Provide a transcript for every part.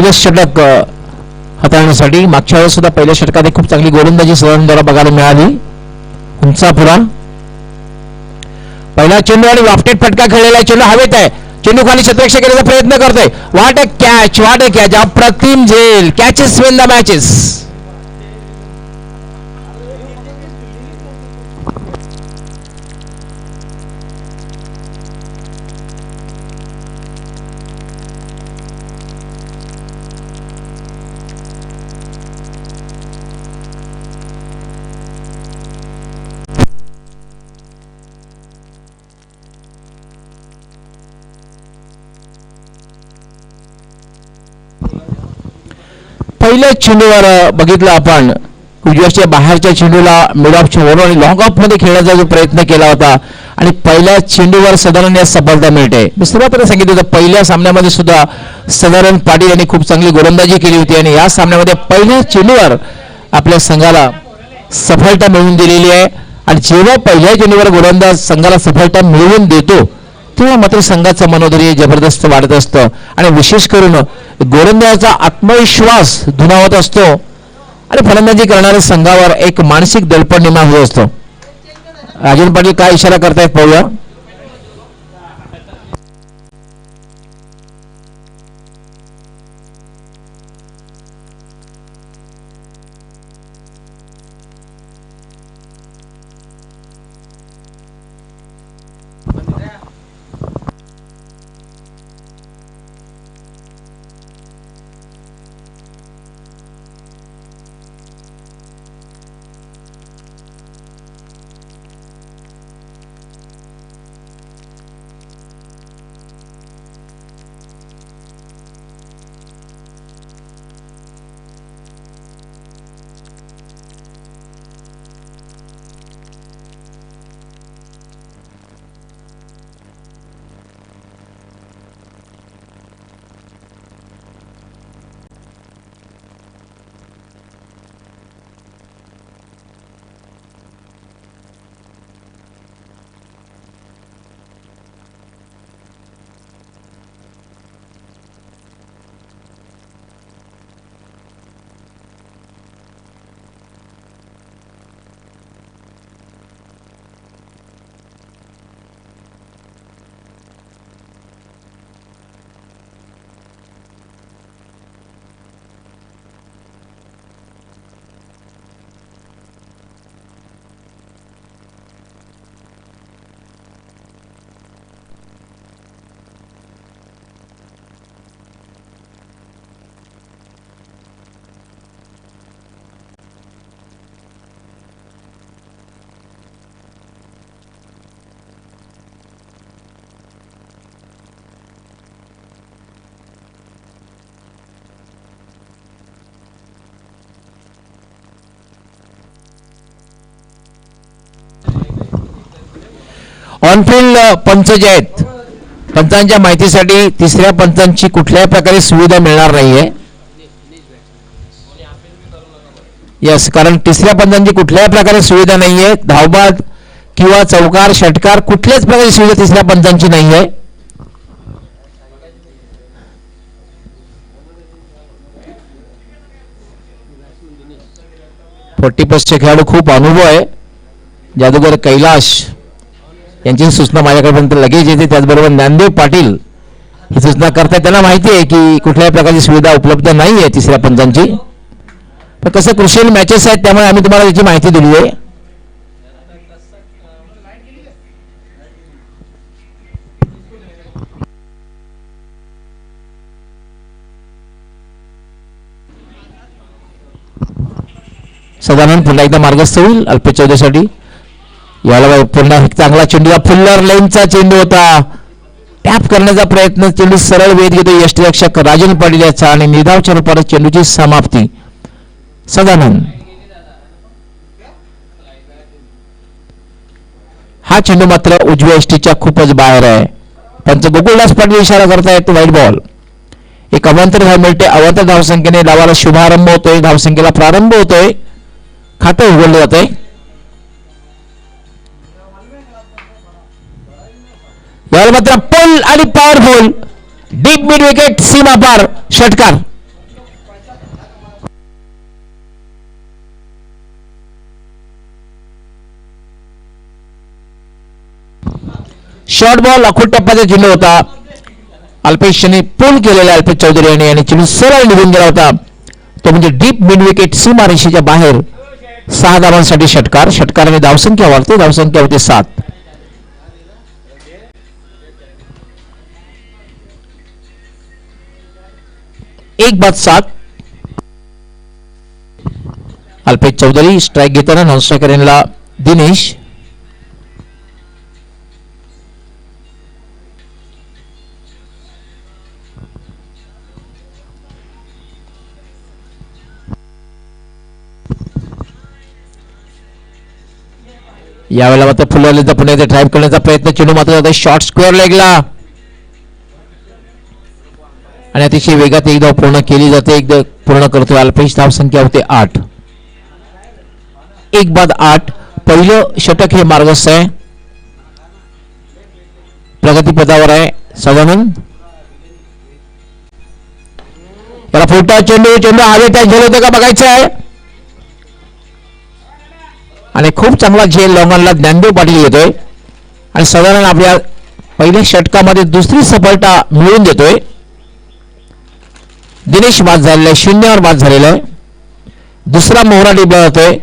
Bogus षटक हाताळण्यासाठी मागच्या वेळेस सुद्धा पहिल्या षटकात खूप चांगली गोलंदाजी सदानंदला बघायला मिळाली. उंचापुरा पहिला चेंडू आणि वाफ्टेट फटका खेळलेला चेंडू हवेत आहे. चेंडू खाली क्षेत्ररक्षक करण्याचा प्रयत्न करतोय. व्हॉट अ कॅच अप्रतिम झेल. Catches win the matches. पहिल्या चेंडूवर बघितलं आपण उजव्याच्या बाहेरच्या चेंडूला मिड ऑफच्या वरून आणि लॉंग ऑफ मध्ये खेळण्याचा जो प्रयत्न केला होता आणि पहिल्या चेंडूवर सदानंद या सफलता मिळते. मी सुरुवातीला सांगितलं होतं पहिल्या सामन्यामध्ये सुद्धा सदानंद पाटील यांनी खूप चांगली गोलंदाजी केली होती आणि या सामन्यामध्ये पहिल्या चेंडूवर आपल्या संघाला सफलता मिळवून दिलेली आहे. आणि जेव्हा पहिल्या चेंडूवर गोलंदाज संघाला सफलता मिळवून देतो तेव्हा मात्र संघाचं मनोधैर्य जबरदस्त वाढत असतं आणि विशेष करून गोलंदाजाचा आत्मविश्वास दुणावत असतो आणि फलंदाजी करणाऱ्या संघावर एक मानसिक दडपण निर्माण होत असतो. राजन पाटील काय इशारा करतायत पाहूया. ऑनफिल्ड पंच जे आहेत पंचांच्या माहितीसाठी तिसऱ्या पंचांची कुठल्याही प्रकारे सुविधा मिळणार नाहीये. यस, कारण तिसऱ्या पंचांची कुठल्याही प्रकारे सुविधा नाहीये. धावबाद किंवा चौकार षटकार कुठल्याच प्रकारची सुविधा तिसऱ्या पंचांची नाहीये. फोर्टी प्लसचे खेळाडू खूप अनुभव आहे. जादूगर कैलाश यांची सूचना माझ्याकडे लगेच येते. त्याचबरोबर ज्ञानदेव पाटील ही सूचना करतात. त्यांना माहिती आहे की कुठल्याही प्रकारची सुविधा उपलब्ध नाही आहे तिसऱ्या पंचांची. पण कसं क्रुशियल मॅचेस आहेत त्यामुळे आम्ही तुम्हाला त्याची माहिती दिली आहे. सदानंद पुन्हा एकदा मार्गस्थ होईल अल्पेच्या उद्यासाठी. याला पुन्हा एक चांगला चेंडू फुल्लर लाईनचा चेंडू होता. टॅप करण्याचा प्रयत्न, चेंडू सरळ वेध घेतो यष्टिरक्षक राजन पाटील याचा आणि निर्धावच्या रूपात चेंडूची समाप्ती. सदानंद हा चेंडू मात्र उजव्या यष्टीच्या खूपच बाहेर आहे. पंच गोकुळदास पाटील इशारा करतायत व्हाईट बॉल. एक अवांतर धाव मिळते. अवांतर धावसंख्येने डावाला शुभारंभ होतोय. धावसंख्येला प्रारंभ होतोय. खातं उघडलं जातंय. यावर मात्र पुल आणि पॉवरफुल डीप मिड विकेट सीमा पार षटकार. शॉर्ट बॉल अखोट टप्प्याचा चेंडू होता. अल्पेशने पूल केलेला अल्पेश चौधरी आणि चेंडू सरळ निघून गेला होता. तो म्हणजे डीप मिड विकेट सीमारेषेच्या बाहेर. 6 धावांसाठी षटकार. षटकाराने धावसंख्या वाढते. धावसंख्या होते 7. एक बाद 7. अल्पेश चौधरी स्ट्राइक घेताना नॉन स्ट्रायकर यांना दिनेश. यावेळेला मात्र फुलवलेचा पुणे ड्राईव्ह करण्याचा प्रयत्न. चेंडू मात्र शॉर्ट स्क्वेअर लेगला आणि अतिशय वेगात एक धाव पूर्ण केली जाते. एक पूर्ण करतोय अल्पेश. धावसंख्या होते 8. 1 बाद 8. पहिलं षटक हे मार्गस्थ आहे. प्रगतीपदावर आहे सदानंद. याला फुलटा चेंडू. चेंडू हवेत आहे. झेल होते का बघायचं आहे. आणि खूप चांगला झेल लॉंगनला ज्ञानदेव पाटील घेतोय आणि साधारण आपल्या पहिल्या षटकामध्ये दुसरी सफलता मिळवून देतोय. दिनेश बाद झालेला आहे. 0वर बाद झालेला आहे. दुसरा मोहरा टिपला जातोय.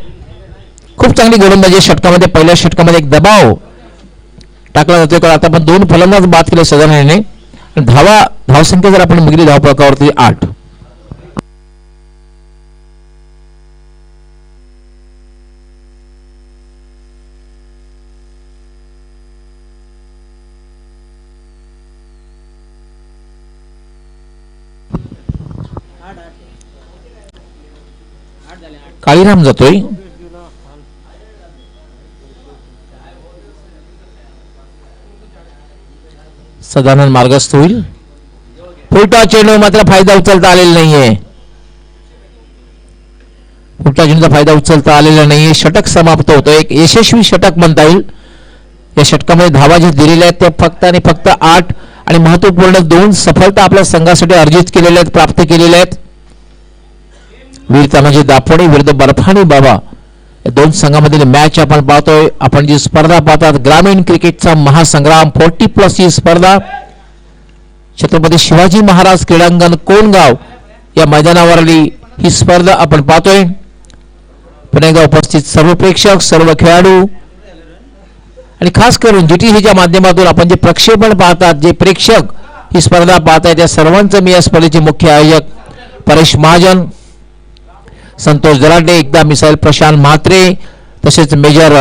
खूप चांगली गोलंदाजी षटकामध्ये. पहिल्या षटकामध्ये एक दबाव टाकला जातोय कारण आता आपण 2 फलंदाज बाद केले साधारण. धावसंख्या जर आपण बघितली धावपळकावरती 8. काळीराम जातोय. सदानंद मार्गस्थ होईल. फुलटा चेंडू मात्र फायदा उचलता आलेला नाहीये. फुलटा चेंडूचा फायदा उचलता आलेला नाहीये. षटक समाप्त होतं. एक यशस्वी षटक म्हणता येईल. या षटकामध्ये धावा जे दिलेल्या आहेत त्या फक्त आणि फक्त 8 आणि महत्वपूर्ण 2 सफलता आपल्या संघासाठी अर्जित केलेल्या आहेत, प्राप्त केलेल्या आहेत. वीर तानाजी दापोडे विरुद्ध बर्फानी बाबा या 2 संघामधील मॅच आपण पाहतोय. आपण जी स्पर्धा पाहतात ग्रामीण क्रिकेटचा महासंग्राम 40+ ही स्पर्धा छत्रपती शिवाजी महाराज क्रीडांगण कोणगाव या मैदानावरली ही स्पर्धा आपण पाहतोय. पुण्याला उपस्थित सर्व प्रेक्षक, सर्व खेळाडू आणि खास करून GTVच्या माध्यमातून आपण जे प्रक्षेपण पाहतात, जे प्रेक्षक ही स्पर्धा पाहताय त्या सर्वांचं मी या स्पर्धेचे मुख्य आयोजक परेश महाजन, संतोष दराटे, एकदा मिसाईल प्रशांत म्हात्रे तसेच मेजर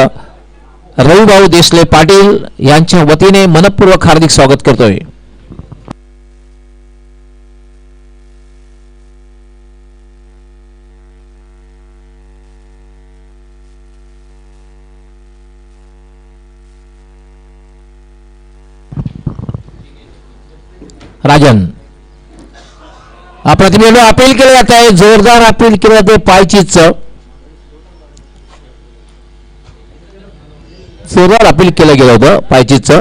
रविभाऊ देसले पाटील यांच्या वतीने मनपूर्वक हार्दिक स्वागत करतोय. राजन प्रतिमेनं अपील केलं जात आहे. जोरदार अपील केलं जाते. पायचीच जोरदार अपील केलं गेलं होतं पायचीच.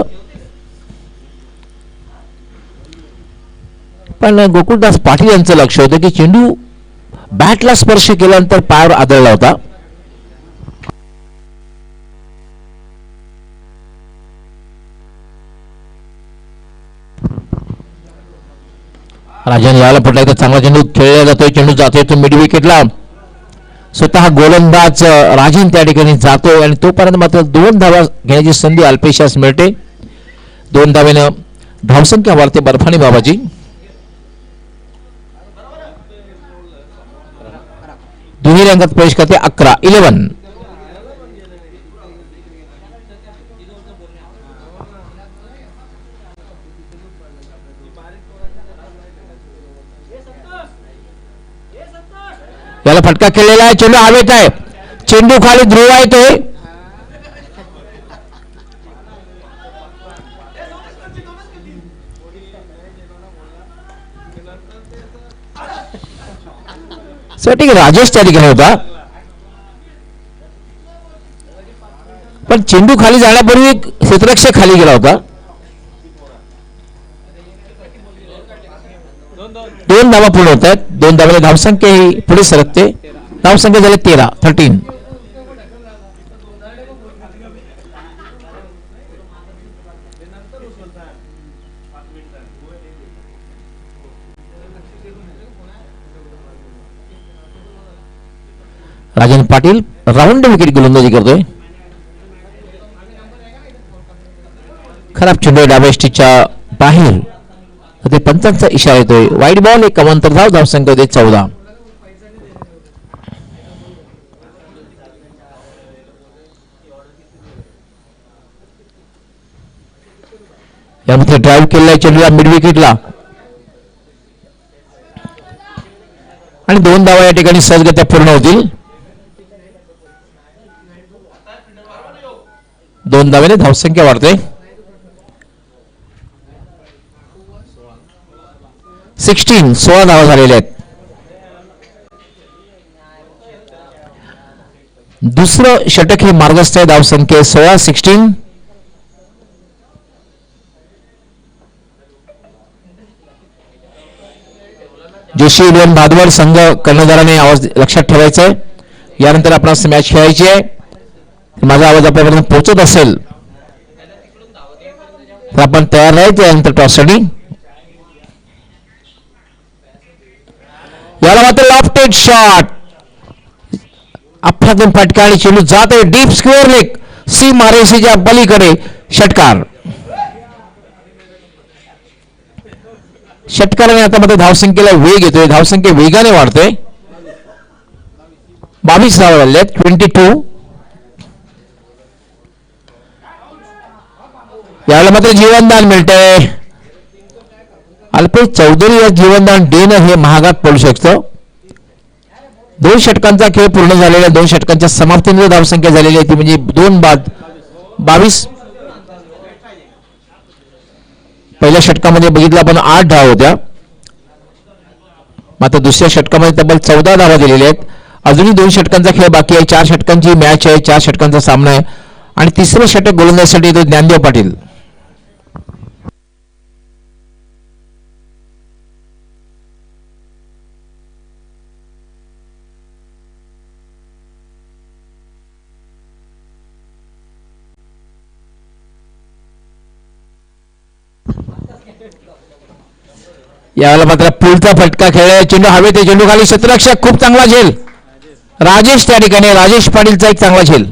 पण गोकुळदास पाटील यांचं लक्ष होतं की चेंडू बॅटला स्पर्श केल्यानंतर पायावर आदळला होता. राजन याला पडला तर चांगला चेंडू खेळला जातोय. चेंडू जातोय तो मिड विकेटला. स्वतः गोलंदाज राजन त्या ठिकाणी जातोय आणि तोपर्यंत मात्र 2 धावा घेण्याची संधी अल्पेशास मिळते. 2 धावेनं धावसंख्या वाढते बर्फानी बाबाची. दुहेरी अंकात प्रवेश करते 11. याला फटका केलेला आहे. चेंडू हवेत आहे. चेंडू खाली ध्रुव येतोय. ठीक आहे. राजेश त्या ठिकाणी होता पण चेंडू खाली जाण्यापूर्वी क्षेत्ररक्षक खाली गेला होता. 2 धावा पूर्ण होत आहेत. 2 धावाला धावसंख्या ही पुढे सरकते. धावसंख्या झाली 13. राजन पाटील राऊंड विकेट गोलंदाजी करतोय. खराब चेंडू डाव्या स्टिकच्या बाहेर, ते पंचांचा इशारा येतोय. वाईट बॉल, एक अवांतर धाव, धावसंख्या होते 14. यामध्ये ड्राईव्ह केलेला चेंडूला मिड विकेटला आणि 2 धावा या ठिकाणी सहजगत्या पूर्ण होतील. 2 धावेने धावसंख्या वाढते. 16 धावा झालेल्या आहेत. दुसरं षटक हे मार्गस्थ आहे धावसंख्ये 16. जोशी इलेव्हन भादवड संघ कर्णधाराने आवाज लक्षात ठेवायचा आहे. यानंतर आपण मॅच खेळायची आहे. माझा आवाज आपल्यापर्यंत पोहोचत असेल तर आपण तयार राहायचं. यानंतर टॉससाठी याला मात्र लॉफ्टेड शॉट, अफलातून फटका आणि चेंडू जात आहे डीप स्क्वेअर लेग सी मारेसीच्या पलीकडे. षटकार. षटकाराने आता मध्ये धावसंख्येला वेग येतोय. धावसंख्या वेगाने वाढतोय. 22 धावा झाल्या आहेत. 22. याला मात्र जीवनदान मिळतंय. अल्पेश चौधरी या जीवनदान देणं हे महागात पडू शकतं. 2 षटकांचा खेळ पूर्ण झालेला, 2 षटकांच्या समाप्तीने धावसंख्या झालेली आहे ती म्हणजे 2 बाद 22. पहिल्या षटकामध्ये बघितलं आपण 8 धावा होत्या. मात्र दुसऱ्या षटकामध्ये तब्बल 14 धावा दिलेल्या आहेत. अजूनही 2 षटकांचा खेळ बाकी आहे. 4 षटकांची मॅच आहे. 4 षटकांचा सामना आहे आणि तिसरं षटक गोलंदाजीसाठी येतो ज्ञानदेव पाटील. यावेळेला मात्र पुलचा फटका खेळला. चेंडू हवेत, चेंडू खाली, क्षेत्ररक्षक खूप चांगला झेल. राजेश त्या ठिकाणी, राजेश पाटीलचा एक चांगला झेल.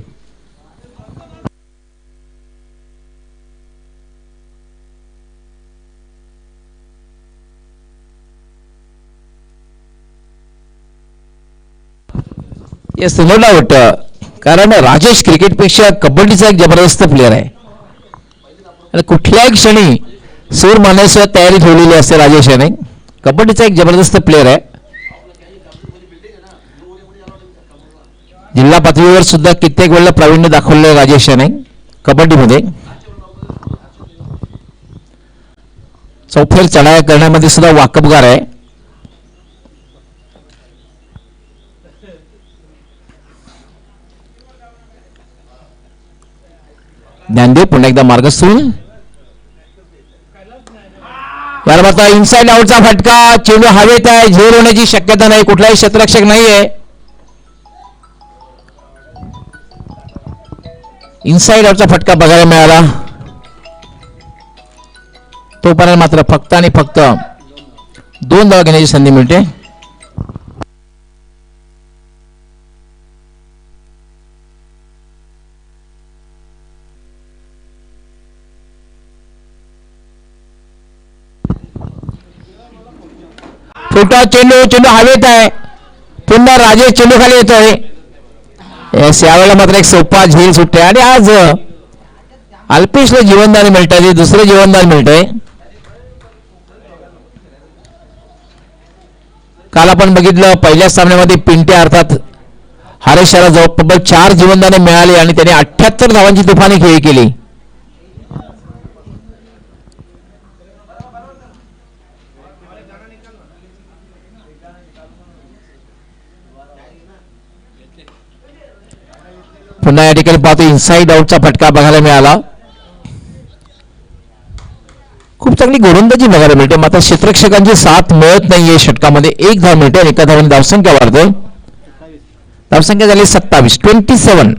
Yes, no doubt. कारण राजेश क्रिकेटपेक्षा कबड्डीचा एक जबरदस्त प्लेअर आहे आणि कुठल्याही क्षणी सूर मारण्याची तयारी ठेवलेली असते राजेश याने. कबड्डीचा एक जबरदस्त प्लेअर आहे. जिल्हा पातळीवर सुद्धा कित्येक वेळेला प्रावीण्य दाखवलं राजेश याने कबड्डीमध्ये. चौफेर चढाया करण्यामध्ये सुद्धा वाकबगार आहे. ज्ञानदेव पुन्हा एकदा मार्गस्थ होईल. आता इनसाइड आउटचा फटका, चेंडू हवेत आहे, झेल होण्याची शक्यता नाही, कुठलाही क्षेत्ररक्षक नाहीये. इनसाइड आउटचा फटका बघायला मिळाला. तोपर्यंत मात्र फक्त आणि फक्त 2 धावा घेण्याची संधी मिळते. छोटा चेंडू, चेंडू हवेत आहे. पुन्हा राजेश चेंडू खाली येतोय. यावेळेला मात्र एक सोपा झेल सुटते आणि आज अल्पेशला जीवनदान मिळतंय, दुसरं जीवनदान मिळतंय. काल आपण बघितलं पहिल्या सामन्यामध्ये पिंटे अर्थात हरेशला जवळपास 4 जीवनदाने मिळाली आणि त्याने 78 धावांची तुफानी खेळी केली. पुन्हा या ठिकाणी पाहतो इनसाइड आउटचा फटका बघायला मिळाला. खूप चांगली गोलंदाजी बघायला मिळते. मात्र क्षेत्ररक्षकांची साथ मिळत नाहीये. षटकामध्ये 1 धाव मिळते आणि एका धावाने धावसंख्या वाढते. धावसंख्या झाली 27.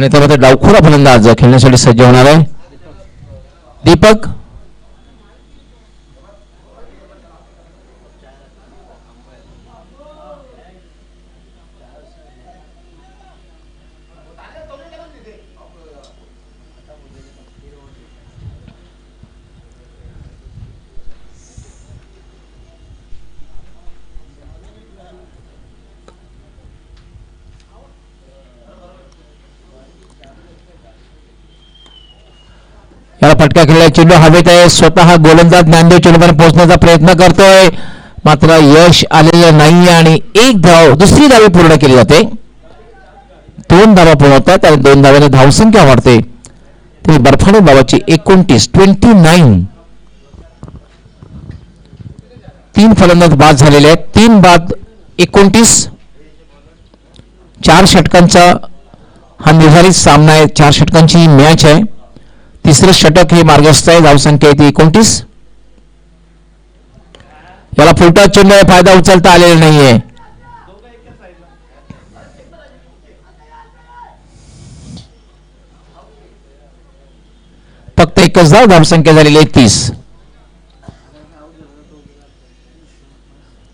आणि त्यामध्ये डावखुरा फलंदाज खेळण्यासाठी सज्ज होणार आहे दीपक. याला फटका खेळला चेंडू हवेत आहे. स्वतः गोलंदाज ज्ञानदेव चेंडूपर्यंत पोहोचण्याचा प्रयत्न करतोय मात्र यश आलेलं नाही आणि एक धाव दुसरी धाव पूर्ण केली जाते. 2 धावा पूर्ण होतात आणि 2 धावाने धावसंख्या वाढते. तरी बर्फाने बाबाची 29 3 फलंदाज बाद झालेले आहेत. 3 बाद 29. 4 षटकांचा हा निर्धारित सामना आहे. 4 षटकांची मॅच आहे. तिसरं षटक हे मार्गस्थ आहे. धावसंख्या येते 29. याला फुलटा चेंडू फायदा उचलता आलेला नाहीये. फक्त एकच धाव. धावसंख्या झालेली आहे 30.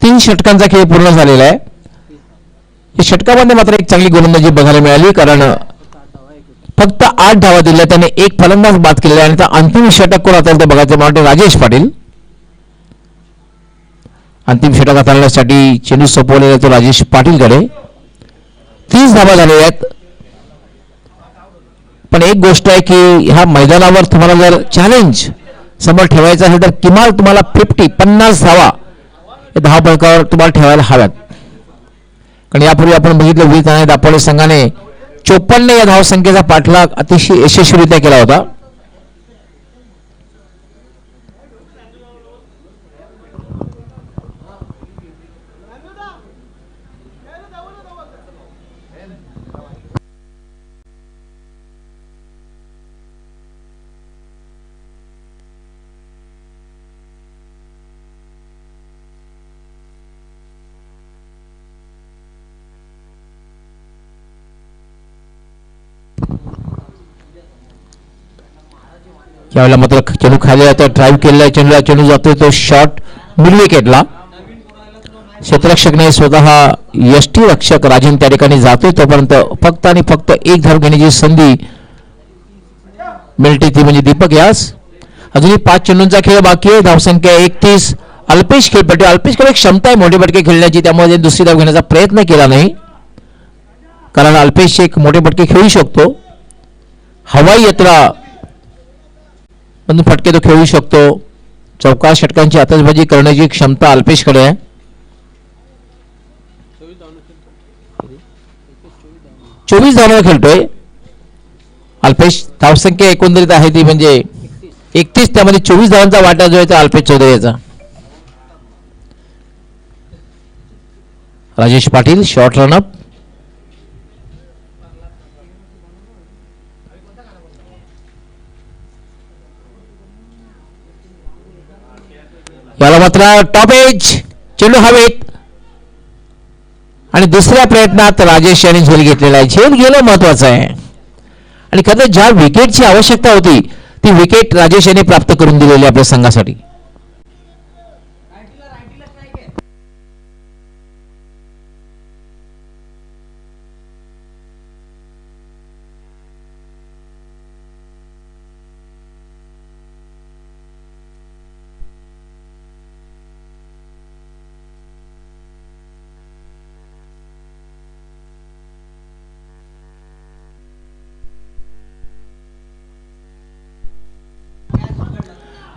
3 षटकांचा खेळ पूर्ण झालेला आहे. या षटकामध्ये मात्र एक चांगली गोलंदाजी बघायला मिळाली कारण फक्त 8 धावा दिल्या त्याने एक फलंदाज बाद केलेला आणि त्या अंतिम षटक कोण आता ते बघायचं मला राजेश पाटील. अंतिम षटकात आणण्यासाठी चेंडू सोपवलेला तो राजेश पाटीलकडे. 30 धावा झालेल्या आहेत. पण एक गोष्ट आहे की ह्या मैदानावर तुम्हाला जर चॅलेंज समोर ठेवायचं असेल तर किमान तुम्हाला 50 धावा या धावफलकावर तुम्हाला ठेवायला हव्यात. कारण यापूर्वी आपण बघितलं विहित आणि दापोली संघाने 54 या धावसंख्येचा पाठलाग अतिशय यशस्वीरित्या केला होता. यावेळेला मात्र चेंडू खाली जातो. ड्राईव्ह केलेला चेंडू जातोय तो शॉट मिड विकेटला. क्षेत्ररक्षकने स्वतः यष्टी रक्षक राजन त्या ठिकाणी जातोय तोपर्यंत फक्त आणि फक्त एक धाव घेण्याची संधी मिळते ती म्हणजे दीपक यास. अजूनही 5 चेंडूंचा खेळ बाकी आहे. धावसंख्या 31. अल्पेश खेळपट्टी. अल्पेशकडे क्षमता आहे मोठे फटके खेळण्याची त्यामुळे दुसरी धाव घेण्याचा प्रयत्न केला नाही कारण अल्पेश एक मोठे फटके खेळू शकतो. हवाई यात्रा पण फटके तो खेळू शकतो. 14 षटकांची आतषबाजी करण्याची क्षमता अल्पेशकडे आहे. 24 धावांवर खेळतोय अल्पेश. धावसंख्या एकंदरीत आहे ती म्हणजे 31. त्यामध्ये 24 धावांचा वाटा जो आहे तो अल्पेश चौधरी याचा. Rajesh Patil short run-up. याला मात्र टॉप एज चेंडू हवेत आणि दुसऱ्या प्रयत्नात राजेश यांनी झेल घेतलेला आहे. झेल घेणं महत्वाचं आहे आणि खरं ज्या विकेटची आवश्यकता होती ती विकेट राजेश यांनी प्राप्त करून दिलेली आपल्या संघासाठी.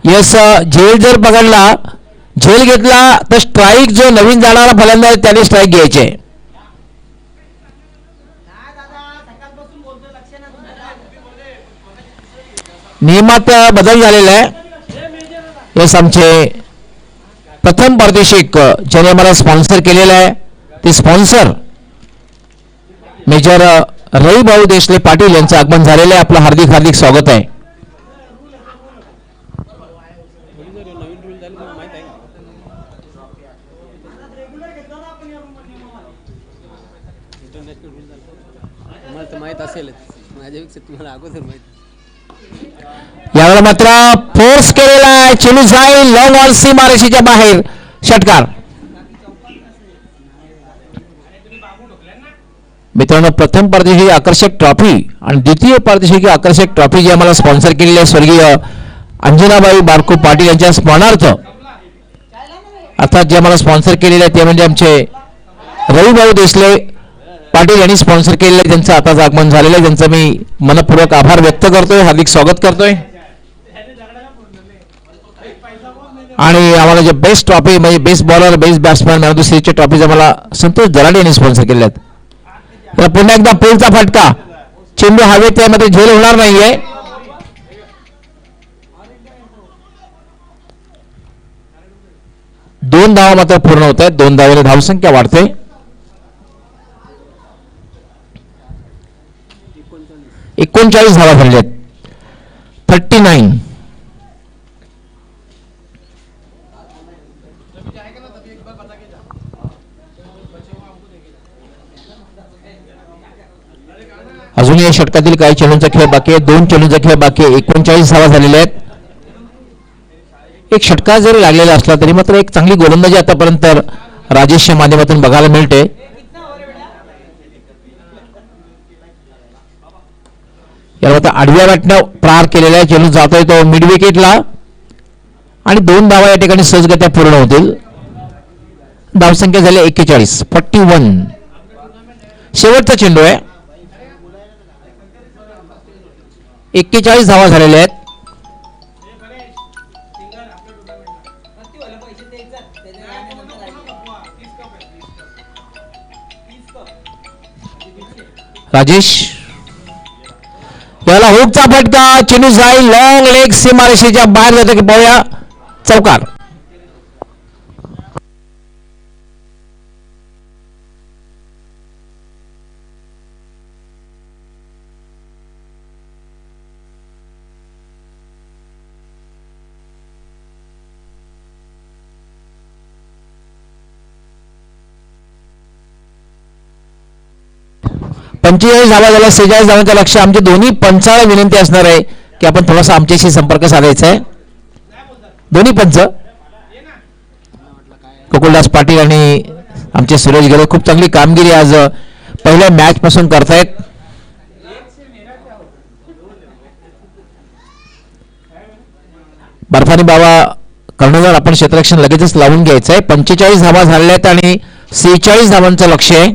यस झेल जर पकडला झेल घेतला तर स्ट्राईक जो नवीन जाणारा फलंदाज त्याने स्ट्राईक घ्यायचे. नियमात बदल झालेला आहे. यस आमचे प्रथम पारितोषिक ज्याने मला स्पॉन्सर केलेलं आहे ते स्पॉन्सर मेजर रविभाऊ देशले पाटील यांचं आगमन झालेलं आहे. आपलं हार्दिक हार्दिक स्वागत आहे. माझ्यापेक्षा तुम्हाला अगोदर माहिती. यावेळेला मात्र फोर्स केलेला आहे, चेंडू जाईल लॉंग ऑन सीमारेषेच्या बाहेर, षटकार. मित्रांनो, प्रथम पारितोषिक आकर्षक ट्रॉफी आणि द्वितीय पारितोषिक आकर्षक ट्रॉफी जी आम्हाला स्पॉन्सर केलेली आहे स्वर्गीय अंजनाबाई बारको पाटील यांच्या स्मरणार्थ, अर्थात जे आम्हाला स्पॉन्सर केलेले आहे ते म्हणजे आमचे रविभाऊ देसले पाटील यांनी स्पॉन्सर केलेलं आहे. त्यांचं आताच आगमन झालेलं आहे, त्यांचं मी मनपूर्वक आभार व्यक्त करतोय, हार्दिक स्वागत करतोय. आणि आम्हाला जे बेस्ट ट्रॉफी म्हणजे best bowler, best batsman, man of the सिरीजच्या ट्रॉफीज आम्हाला संतोष जराडे यांनी स्पॉन्सर केल्या आहेत. पुन्हा एकदा पुलचा फटका, चेंडू हवेत, त्यामध्ये झेल होणार नाहीये. दोन धावा मात्र पूर्ण होत आहेत, 2 धावेने धावसंख्या वाढते. एकोणचाळीस धावा झालेल्या आहेत, 39. अजूनही या षटकातील काही चेंडूंचा खेळ बाकी आहे, 2 चेंडूंचा खेळ बाकी आहे, 39 धावा झालेल्या आहेत. एक षटकार जरी लागलेला असला तरी मात्र एक चांगली गोलंदाजी आतापर्यंत राजेशच्या माध्यमातून बघायला मिळते. याला आता आडव्या बॅटनं प्रहार केलेला आहे, चेंडू जातोय तो मिड विकेटला आणि 2 धावा या ठिकाणी सहजगत्या पूर्ण होतील. धावसंख्या झाली 41, 41. शेवटचा चेंडू आहे, 41 धावा झालेल्या आहेत. राजेश, याला हुकचा फटका, चेंडू जाईल लॉंग लेग सीमारेषेच्या बाहेर जातो की पाहूया, चौकार. पंचेचाळीस धावा झाल्या, 46 धावांचं लक्ष. आमची दोन्ही पंचाला विनंती असणार आहे की आपण थोडासा आमच्याशी संपर्क साधायचा आहे. दोन्ही पंच गोकुलदास पाटील आणि आमचे सुरेश गेले खूप चांगली कामगिरी आज पहिल्या मॅच पासून करतायत. बर्फानी बाबा कर्णधार, आपण क्षेत्ररक्षण लगेचच लावून घ्यायचं आहे. 45 धावा झालेल्या आहेत आणि 46 धावांचं लक्ष आहे.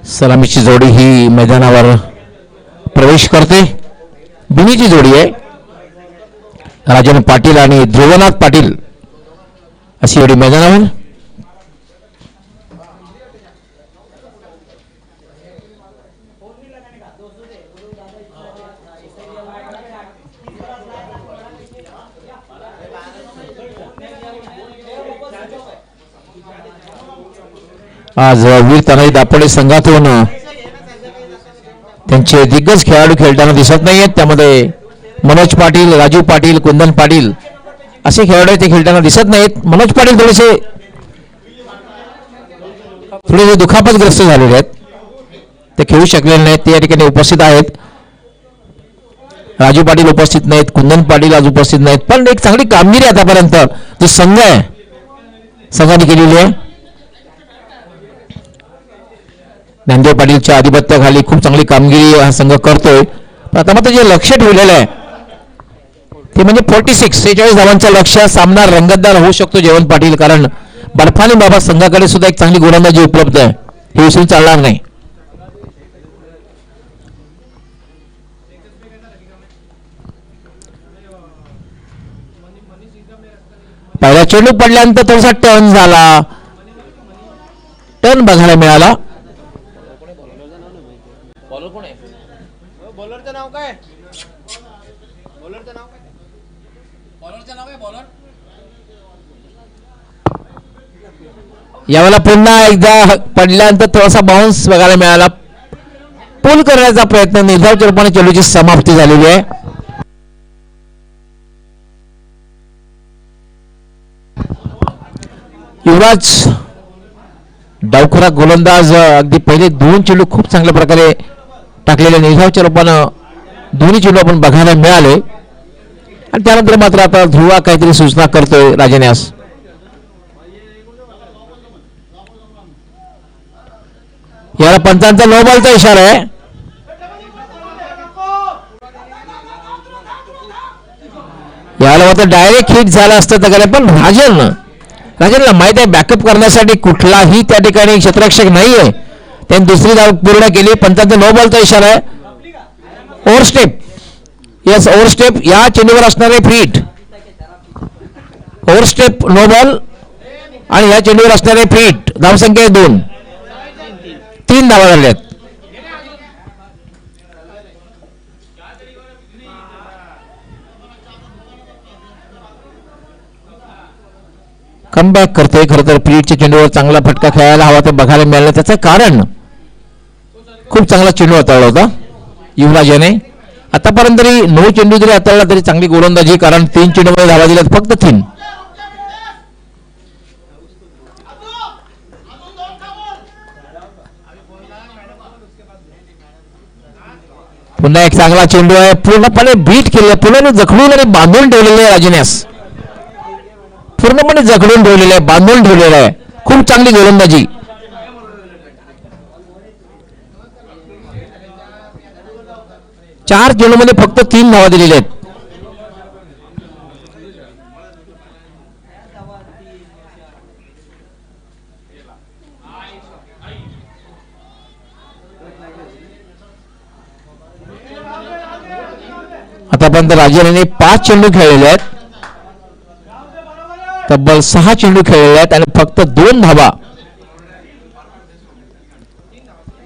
सलामीची जोडी ही मैदानावर प्रवेश करते. बिनीची जोडी आहे. राजन पाटील आणि ध्रुवनाथ पाटील अशी जोडी मैदानावर. आज वीर तानाजी दापोडे संघातून त्यांचे दिग्गज खेळाडू खेळताना दिसत नाहीयेत. त्यामध्ये मनोज पाटील, राजू पाटील, कुंदन पाटील असे खेळाडू ते खेळताना दिसत नाहीत. मनोज पाटील थोडेसे दुखापतग्रस्त झालेले आहेत, ते खेळू शकलेले नाहीत. ते या ठिकाणी उपस्थित आहेत. राजू पाटील उपस्थित नाहीत, कुंदन पाटील आज उपस्थित नाहीत. पण एक चांगली कामगिरी आतापर्यंत जो संघ आहे संघाने केलेली आहे. ज्ञानदेव पाटीलच्या आधिपत्याखाली खूप चांगली कामगिरी हा संघ करतोय. पण आता मात्र जे लक्ष ठेवलेलं आहे ते म्हणजे 46 धावांचं लक्ष. सामना रंगतदार होऊ शकतो जयवंत पाटील, कारण बर्फानी बाबा संघाकडे सुद्धा एक चांगली गोलंदाजी उपलब्ध आहे. हे विसरून चालणार नाही. पहिला चेंडू पडल्यानंतर थोडासा टर्न झाला, टर्न बघायला मिळाला. यावेळेला पुन्हा एकदा पडल्यानंतर थोडासा बाउन्स बघायला मिळाला. पूल करण्याचा प्रयत्न, निर्धाव रूपाने चेंडूची समाप्ती झालेली आहे. युवराज डावखुरा गोलंदाज अगदी पहिले 2 चेंडू खूप चांगल्या प्रकारे टाकलेले निर्धावच्या रूपानं दोन्ही चेंडू आपण बघायला मिळाले. आणि त्यानंतर मात्र आता ध्रुवा काहीतरी सूचना करतोय राजन्यास. याला पंचांचा नो बॉलचा इशारा आहे. याला मात्र डायरेक्ट हिट झाला असतं तर, पण राजनला माहित आहे बॅकअप करण्यासाठी कुठलाही त्या ठिकाणी क्षेत्ररक्षक नाहीये. त्यांनी दुसरी धाव पूर्ण केली. पंचांचा नो बॉलचा इशारा आहे. Overstep, yes overstep. या चेंडूवर असणारे free hit, overstep no ball. आणि या चेंडूवर असणारे फ्री हिट. धावसंख्या 2, 3 धावा झाल्यात. कमबॅक करतोय. खरं तर फ्रीटच्या चेंडूवर चांगला फटका खेळायला हवा ते बघायला मिळालं. त्याचं कारण खूप चांगला चेंडू हाताळला होता युवराज याने. आतापर्यंत तरी 9 चेंडू जरी हाताळला तरी चांगली गोलंदाजी, कारण 3 चेंडूमध्ये धावा दिल्यात फक्त 3. पुन्हा एक चांगला चेंडू आहे. पूर्णपणे बीट केले, पूर्ण जखडून आणि बांधून ठेवलेले आहे राजन्यास. पूर्णपणे जखडून ठेवलेलं आहे, बांधून ठेवलेलं आहे. खूप चांगली गोलंदाजी. चार चेंडूमध्ये फक्त 3 धावा दिलेल्या आहेत. आतापर्यंत राजन 5 चेंडू खेळलेले आहेत, तब्बल 6 चेंडू खेळलेले आहेत आणि फक्त 2 धावा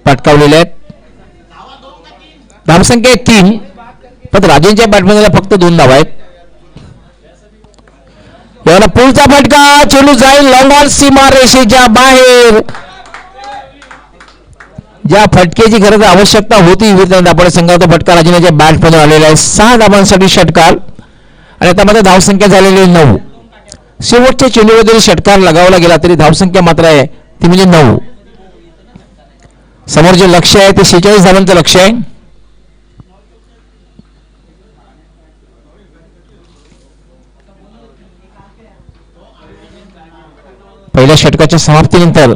पटकावलेल्या आहेत. धावसंख्या 3, पण राजेंच्या बॅटमॅनला फक्त 2 धावा आहेत. याला पुलचा फटका, चेंडू जाईल लॉंग ऑन सीमा रेषेच्या बाहेर. ज्या फटकेची खरं आवश्यकता होती दापोडे संघाचा फटका राजेंच्या बॅटमधून आलेला आहे. 6 धावांसाठी षटकार आणि आता मध्ये धावसंख्या झालेली 9. शेवटच्या चेंडूवर जरी षटकार लगावला गेला तरी धावसंख्या मात्र आहे ती म्हणजे 9. समोर जे लक्ष आहे ते 46 धावांचं लक्ष आहे. पहिल्या षटकाच्या समाप्तीनंतर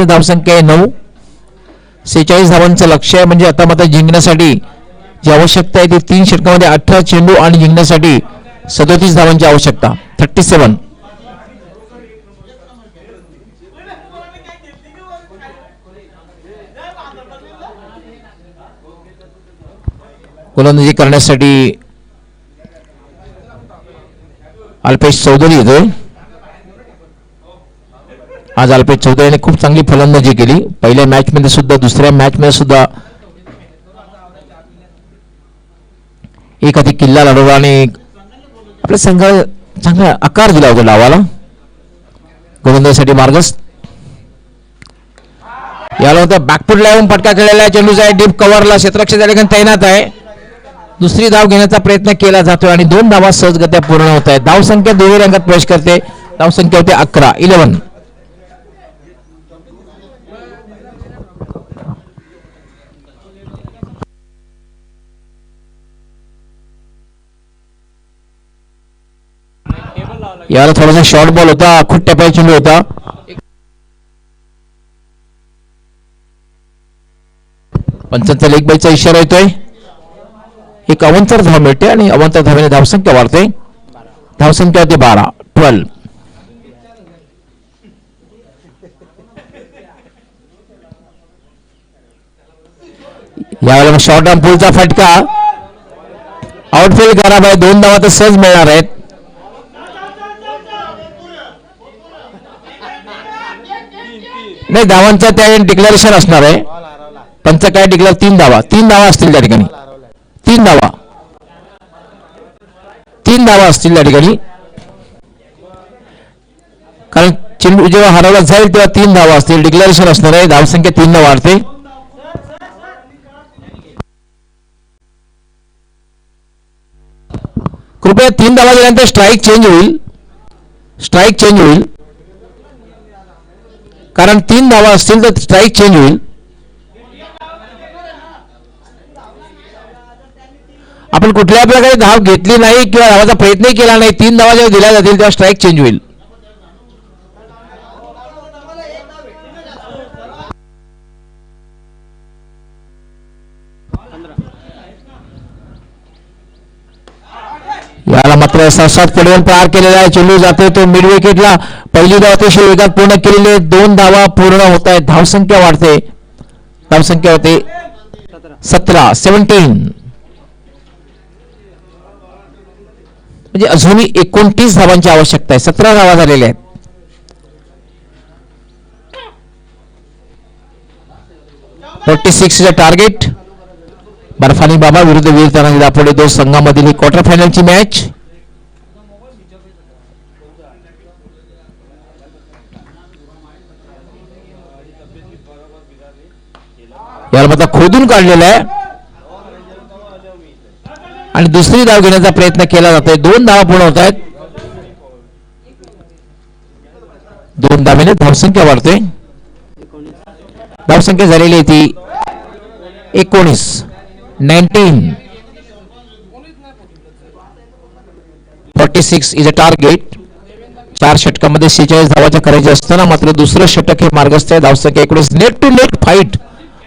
धावसंख्या आहे 9. 46 धावांचं लक्ष आहे. म्हणजे आता मात्र जिंकण्यासाठी जी आवश्यकता आहे ती 3 षटकामध्ये 18 चेंडू आणि जिंकण्यासाठी 37 धावांची आवश्यकता. 37. गोलंदाजी करण्यासाठी अल्पेश चौधरी येतोय. आज अल्पेश चौधरी यांनी खूप चांगली फलंदाजी केली पहिल्या मॅच मध्ये सुद्धा, दुसऱ्या मॅच मध्ये सुद्धा एक अधिक किल्ला लढवला आणि आपल्या संघाला चांगला आकार दिला होता डावाला. गोलंदाजीसाठी मार्गस्थ याला होता बॅकफुटला येऊन फटका खेळलेला आहे. चेंडूचा डीप कव्हरला क्षेत्ररक्षक त्या ठिकाणी तैनात आहे. दुसरी धाव घेण्याचा प्रयत्न केला जातोय आणि 2 धावा सहजगत्या पूर्ण होत आहेत. धावसंख्या दुहेरी अंकात प्रवेश करते. धावसंख्या होते 11. याला थोडासा शॉर्ट बॉल होता, खूप टप्प्याचा चेंडू होता. पंचांचा लेग बाईचा इशारा येतोय. एक अवंतर धाव मिळते आणि अवंतर धावेने धावसंख्या वाढते. धावसंख्या होते 12. यावेळेला शॉर्ट आर्म पुलचा फटका आउटफील्ड खराब आहे. 2 धावा तर सहज मिळणार आहेत. नाही, धावांचा त्या डिक्लेरेशन असणार आहे. पंच काय डिक्लेअर 3 धावा असतील त्या ठिकाणी. 3 धावा असतील त्या ठिकाणी, कारण चेंडू जेव्हा हरवला जाईल तेव्हा 3 धावा असतील. डिक्लेरेशन असणार आहे. धावसंख्या 3 ने वाढते. कृपया 3 धावा दिल्यानंतर स्ट्राईक चेंज होईल. कारण 3 धावा असतील तर स्ट्राईक चेंज होईल. आपण कुठल्या प्रकारे धाव घेतली नाही किंवा धावाचा प्रयत्नही केला नाही, 3 धावा जेव्हा दिल्या जातील तेव्हा स्ट्राईक चेंज होईल. याला मात्र 7 पडेल पार केलेला आहे. चेंडू जातोय तो मिड विकेटला. पहिली धाव अतिशय वेगात पूर्ण केलेली आहे. 2 धावा पूर्ण होत आहेत. धावसंख्या वाढते. धावसंख्या होते 17. म्हणजे अजूनही 29 धावांची आवश्यकता आहे. 17 धावा झालेल्या आहेत. टार्गेट. बर्फानी बाबा विरुद्ध वीर तानाजी दापोडे, 2 संघामधील ही क्वार्टर फायनलची मॅच. याला मात्र खोदून काढलेला आहे आणि दुसरी धाव घेण्याचा प्रयत्न केला जातोय. 2 धावा पूर्ण होत आहेत. 2 धावेने धावसंख्या वाढते. धावसंख्या झालेली आहे ती 19. 46 इज अ टार्गेट. 4 षटकामध्ये 46 धावाच्या करायच्या असताना मात्र दुसरं षटक हे मार्गस्थ आहे. धावसंख्या 19. नेट टू नेट फाईट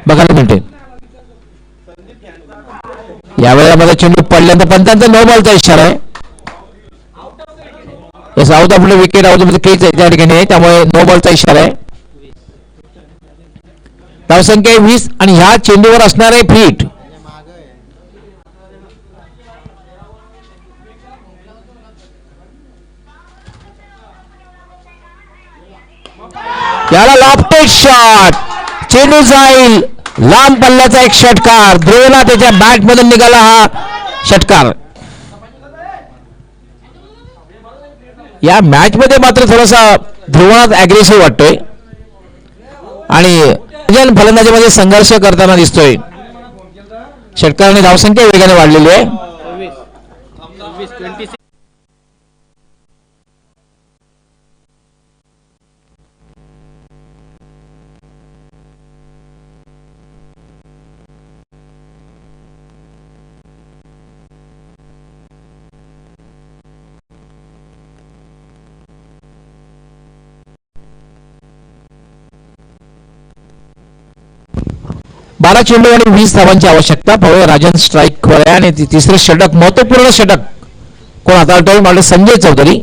बघायला मिळते. यावेळेला माझा चेंडू पडल्यानंतर पंचांचा नो बॉलचा इशारा आहे. Out of wicket out of crease त्या ठिकाणी आहे, त्यामुळे नो बॉलचा इशारा आहे. धावसंख्या 20 आणि ह्या चेंडूवर असणार आहे फीट. याला लॉफ्टेड शॉट. चेंडू जाईल. लांब पल्ल्याचा एक षटकार. ध्रुवला त्याच्या बॅट मधून निघाला हा षटकार. या मॅच मध्ये मात्र थोडासा ध्रुवनाथ अग्रेसिव्ह वाटतोय आणि फलंदाजीमध्ये संघर्ष करताना दिसतोय. षटकाराने धावसंख्या वेगाने वाढलेली आहे. बारा चेंडू आणि 20 धावांची आवश्यकता. पवळे राजन स्ट्राईक वर आहे आणि तिसरे षटक महत्वपूर्ण षटक कोण हाताळतोय? मला संजय चौधरी.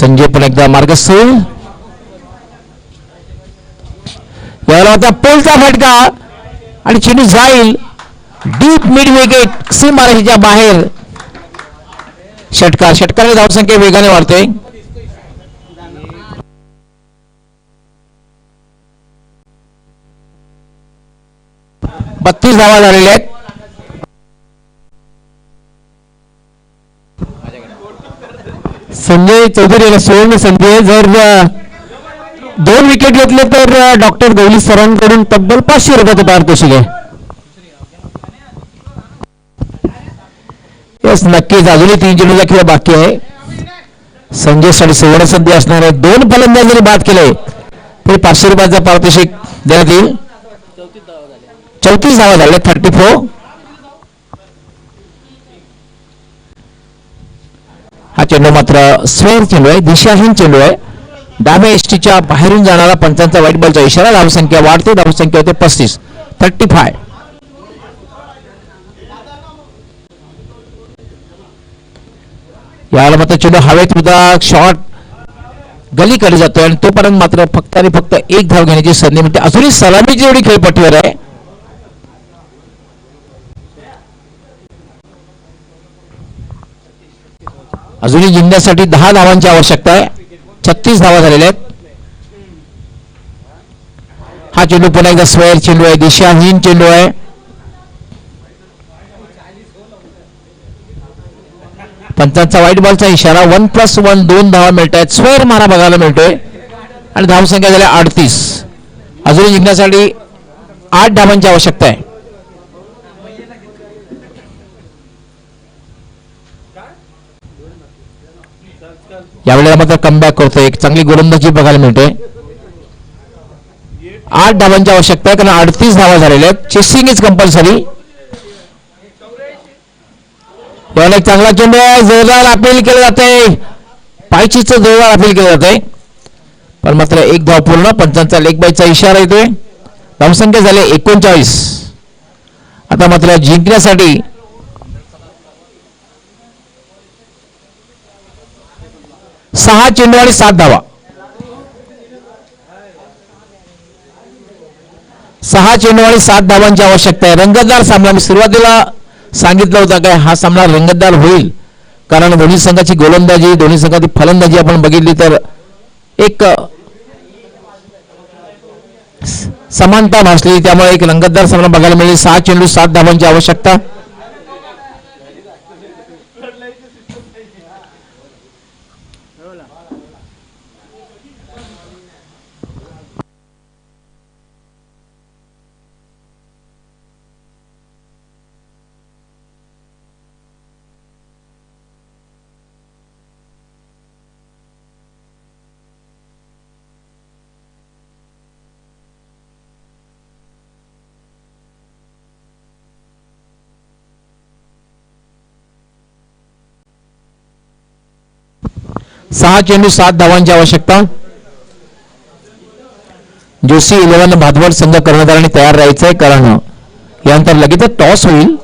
संजय पण एकदा मार्गस्थळ. याला होता पोलचा फटका आणि चेंडू जाईल डीप मिड विकेट सीमारेषेच्या बाहेर. षटकाने धावसंख्या वेगाने वाढते. बत्तीस धावा झालेल्या आहेत. संजय चौधरी याला सुवर्ण संधी आहे. जर 2 विकेट घेतले तर डॉक्टर गवली सरांकडून तब्बल 500 रुपयाचं पारितोषिक आहे. यस, नक्कीच अजूनही 3 चेंडूचा खेळ बाकी आहे. संजय साठी सुवर्ण संधी असणार आहे. 2 फलंदाज जरी बाद केले तरी 500 रुपयाचा पारितोषिक देण्यात येईल. 34 धावा झाले. 34. हा चेंडू मात्र स्वेअर चेंडू आहे, दिशाहीन चेंडू आहे. डाव्या एसटीच्या बाहेरून जाणारा पंचांचा व्हाईट बॉलचा इशारा. धावसंख्या वाढते. धावसंख्या होते 35. 35. याला मात्र चेंडू हवेत होता. शॉट गलीकडे जातोय आणि तोपर्यंत मात्र फक्त आणि फक्त 1 धाव घेण्याची संधी मिळते. अजूनही सलामीची एवढी खेळपट्टीवर आहे. अजूनही जिंकण्यासाठी 10 धावांची आवश्यकता आहे. 36 धावा झालेल्या आहेत. हा चेंडू पुन्हा एकदा स्क्वेअर चेंडू आहे, दिशाहीन चेंडू आहे. पंचांचा व्हाईट बॉलचा इशारा. 1+1 2 धावा मिळत आहेत. स्क्वेअर मारा बघायला मिळतोय आणि धावसंख्या झाल्या 38. अजूनही जिंकण्यासाठी 8 धावांची आवश्यकता आहे. यावेळेला मात्र कमबॅक करतोय. एक चांगली गोलंदाजी बघायला मिळते. 8 धावांची आवश्यकता आहे कारण 38 धावा झालेल्या आहेत. Chasing is compulsory. यावेळेला एक चांगला चेंडू आहे. जोरदार अपील केलं जाते. पायचीचं जोरदार अपील केलं जाते पण मात्र 1 धाव पूर्ण. पंचांचा लेग बायचा इशारा येतोय. धावसंख्या झाले 39. आता मात्र जिंकण्यासाठी 6 चेंडू आणि 7 धावा. 6 चेंडू आणि 7 धावांची आवश्यकता आहे. रंगतदार सामना. मी सुरुवातीला सांगितलं होतं काय हा सामना रंगतदार होईल कारण दोन्ही संघाची गोलंदाजी, दोन्ही संघाची फलंदाजी आपण बघितली तर एक समानता भासली. त्यामुळे एक रंगतदार सामना बघायला मिळेल. 6 चेंडू 7 धावांची आवश्यकता. सहा चेंडू 7 धावांची आवश्यकता. जोशी 11 भादवड संघ कर्णधारांनी तयार राहायचंय कारण यानंतर लगेच टॉस होईल.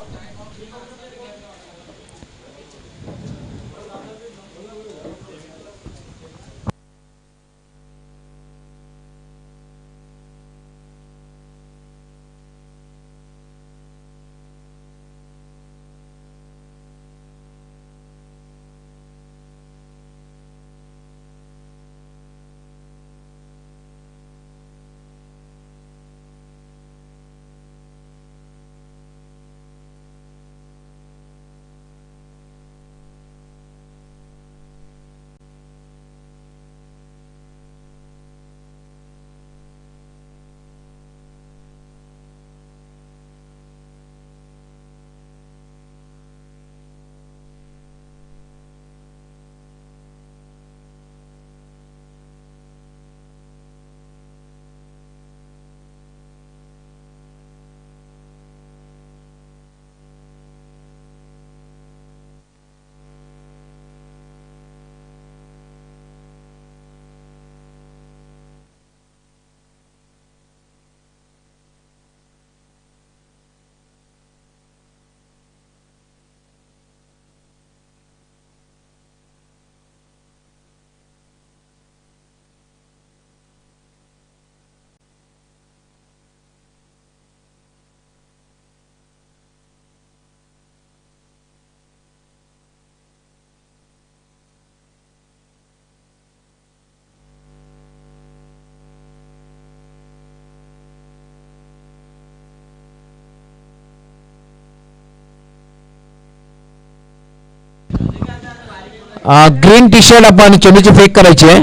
ग्रीन टी शर्ट आपण चेंडूची फेक करायची आहे.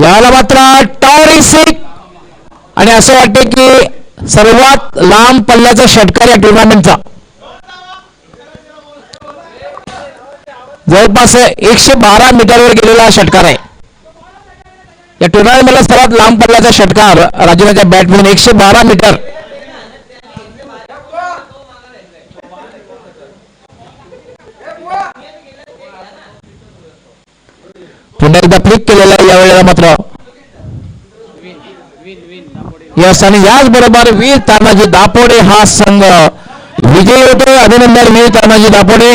याला मात्र टॉरिसिक आणि असं वाटते की सर्वात लांब पल्ल्याचा षटकार या टुर्नामेंटचा. जवळपास 112 मीटरवर गेलेला षटकार आहे. या टुर्नामेंटला सर्वात लांब पल्ल्याचा षटकार राजूराच्या बॅटमधून 112 मीटर. पुन्हा एकदा फ्लिक केलेला आहे यावेळेला मात्र. यस आणि याचबरोबर वीर तानाजी दापोडे हा संघ विजयी होतो. अभिनंदन वीर तानाजी दापोडे.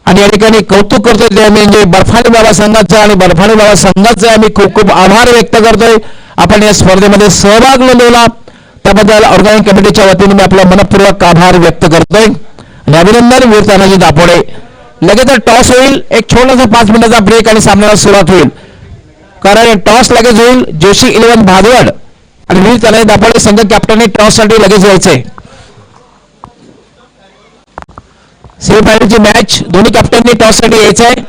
आणि या ठिकाणी कौतुक करतोय ते आम्ही म्हणजे बर्फानी बाबा संघाचं आणि बर्फानी बाबा संघाचे आम्ही खूप खूप आभार व्यक्त करतोय. आपण या स्पर्धेमध्ये सहभाग नोंदवला त्याबद्दल ऑर्गनायझिंग कमिटीच्या वतीने मी आपला मनपूर्वक आभार व्यक्त करतोय. आणि अभिनंदन वीर तानाजी दापोडे. लगेच टॉस होईल. एक छोटासा 5 मिनिटाचा ब्रेक आणि सामन्याला सुरुवात होईल. कारण टॉस लगेच होईल. जोशी 11 भादवड आणि वीर तानाजी दापोडे संघ कॅप्टनने टॉस साठी लगेच यायचंय. सेमीफायनलची मॅच दोन्ही कॅप्टननी टॉस साठी यायचं आहे.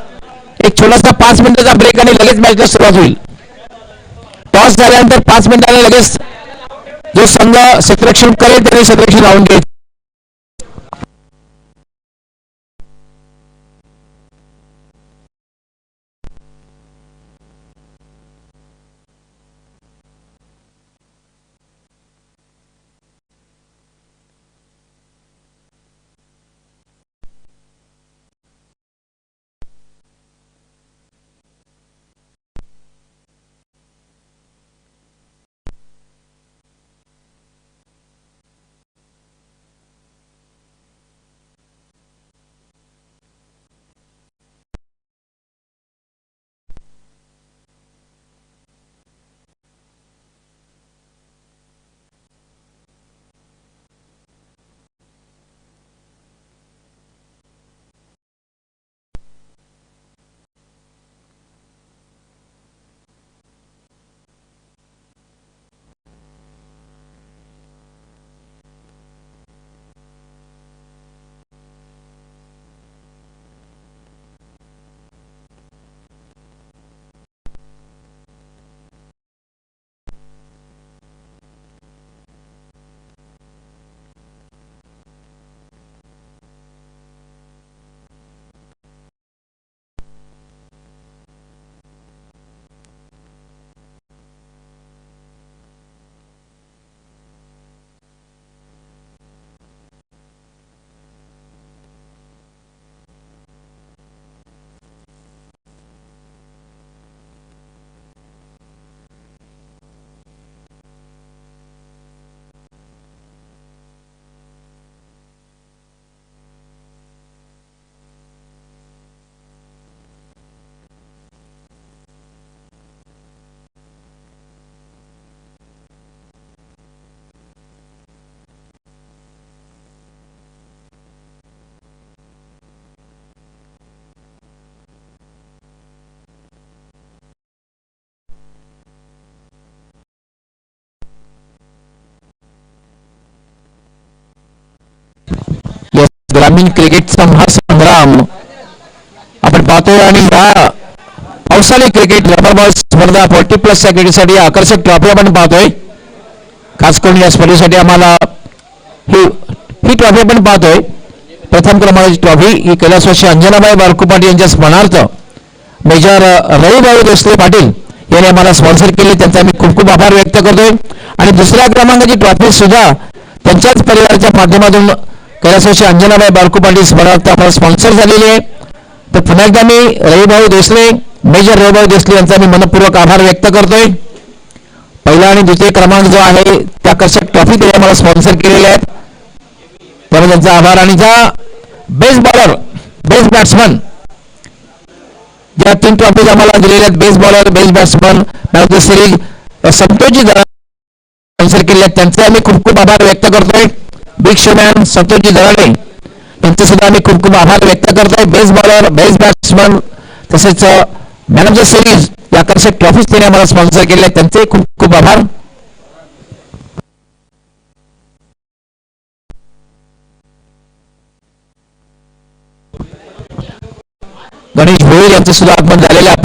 एक छोटासा 5 मिनिटाचा ब्रेक आणि लगेच मॅचला सुरुवात होईल. टॉस झाल्यानंतर 5 मिनिटांनी लगेच जो संघ क्षेत्ररक्षण करेल त्याने क्षेत्ररक्षण लावून घ्यायचं. ग्रामीण क्रिकेटचा महासंग्राम आपण पाहतोय. आणि या पावसाळी क्रिकेट रबर बॉल स्पर्धा 40+ क्रिकेटसाठी आकर्षक ट्रॉफी आपण पाहतोय. खास करून या स्पर्धेसाठी आम्हाला ही ट्रॉफी आपण पाहतोय. प्रथम क्रमांकाची ट्रॉफी ही कैलासवासी अंजनाबाई बारकू पाटील यांच्या स्मरणार्थ मेजर रविभाऊ देसले पाटील यांनी आम्हाला स्पॉन्सर केले. त्यांचा आम्ही खूप खूप आभार व्यक्त करतोय. आणि दुसऱ्या क्रमांकाची ट्रॉफी सुद्धा त्यांच्याच परिवाराच्या माध्यमातून कैलासवासी अंजनाबाई बारकू पाटील स्मरणार्थ आम्हाला स्पॉन्सर झालेली आहे. तर पुन्हा एकदा मी रविभाऊ देसले मेजर रविभाऊ देसले यांचा मी मनपूर्वक आभार व्यक्त करतोय. पहिला आणि द्वितीय क्रमांक जो आहे त्या आकर्षक ट्रॉफी त्यांनी आम्हाला स्पॉन्सर केलेल्या आहेत त्यामुळे त्यांचा आभार. आणि ज्या बेस्ट बॉलर बेस्ट बॅट्समन ज्या 3 ट्रॉफीज आम्हाला दिलेल्या आहेत best bowler best batsman man of the series Santoshji sponsor केले आहेत त्यांचे आम्ही खूप खूप आभार व्यक्त करतोय. बिग शोमॅन संतोषजी दराडे यांचे सुद्धा आम्ही खूप खूप आभार व्यक्त करतोय. बेस्ट बॉलर बेस्ट बॅट्समन तसेच मॅन ऑफ द सिरीज या आकर्षक ट्रॉफीज त्यांनी आम्हाला स्पॉन्सर केले आहेत त्यांचे खूप खूप आभार. गणेश भोईर यांचं सुद्धा आगमन झालेलं आहे.